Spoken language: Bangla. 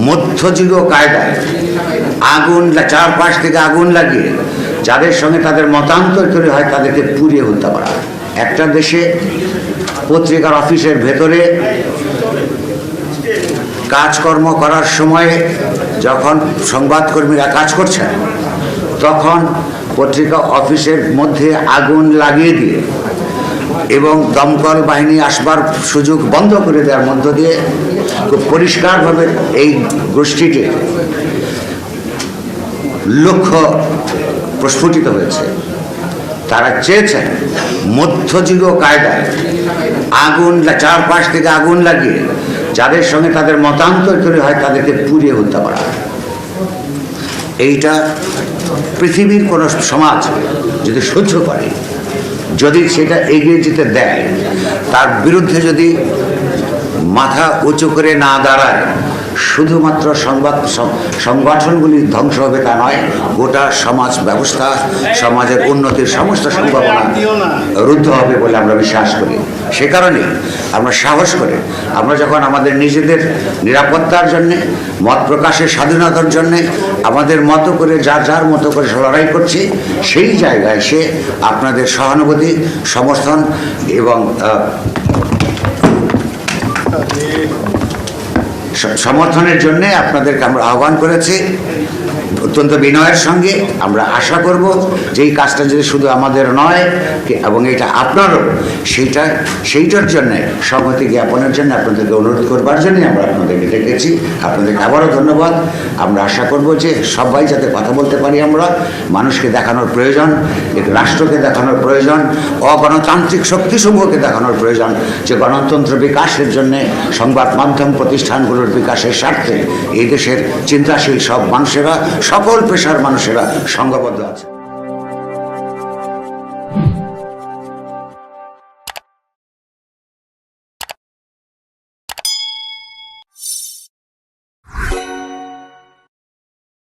মধ্যযুগীয় কায়দায় আগুন চারপাশ থেকে আগুন লাগিয়ে যাদের সঙ্গে তাদের মতান্তর তৈরি হয় তাদেরকে পুড়িয়ে হত্যা করা। একটা দেশে পত্রিকার অফিসের ভেতরে কাজকর্ম করার সময়ে যখন সংবাদকর্মীরা কাজ করছেন তখন পত্রিকা অফিসের মধ্যে আগুন লাগিয়ে দিয়ে এবং দমকল বাহিনী আসবার সুযোগ বন্ধ করে দেওয়ার মধ্য দিয়ে খুব পরিষ্কারভাবে এই গোষ্ঠীটির লক্ষ্য প্রস্ফুটিত হয়েছে। তারা চেয়েছেন মধ্যযুগীয় কায়দায় আগুন চারপাশ থেকে আগুন লাগিয়ে যাদের সঙ্গে তাদের মতান্তর তৈরি হয় তাদেরকে পুড়িয়ে হত্যা করা। এইটা পৃথিবীর কোনো সমাজ যদি সহ্য করে, যদি সেটা এগিয়ে যেতে দেয়, তার বিরুদ্ধে যদি মাথা উঁচু করে না দাঁড়ায়, শুধুমাত্র সংগঠনগুলি ধ্বংস হবে তা নয়, গোটা সমাজ ব্যবস্থা, সমাজের উন্নতির সমস্ত সম্ভাবনা রুদ্ধ হবে বলে আমরা বিশ্বাস করি। সে কারণে আমরা সাহস করে আমরা যখন আমাদের নিজেদের নিরাপত্তার জন্যে, মত প্রকাশের স্বাধীনতার জন্যে আমাদের মতো করে যার মতো করে লড়াই করছি, সেই জায়গায় সে আপনাদের সহানুভূতি, সমর্থন এবং সমর্থনের জন্য আপনাদেরকে আমরা আহ্বান করেছি। অত্যন্ত বিনয়ের সঙ্গে আমরা আশা করব যে এই কাজটা যদি শুধু আমাদের নয় এবং এটা আপনারও, সেইটার জন্য সংহতি জ্ঞাপনের জন্য আপনাদেরকে অনুরোধ করবার জন্যই আমরা আপনাদেরকে ডেকেছি। আপনাদেরকে আবারও ধন্যবাদ। আমরা আশা করব যে সবাই যাতে কথা বলতে পারি, আমরা মানুষকে দেখানোর প্রয়োজন, রাষ্ট্রকে দেখানোর প্রয়োজন, অগণতান্ত্রিক শক্তিসমূহকে দেখানোর প্রয়োজন যে গণতন্ত্র বিকাশের জন্যে সংবাদ মাধ্যম প্রতিষ্ঠানগুলোর বিকাশের স্বার্থে এই দেশের চিন্তাশীল সব মানুষেরা, সকল পেশার মানুষেরা সংঘবদ্ধ আছে।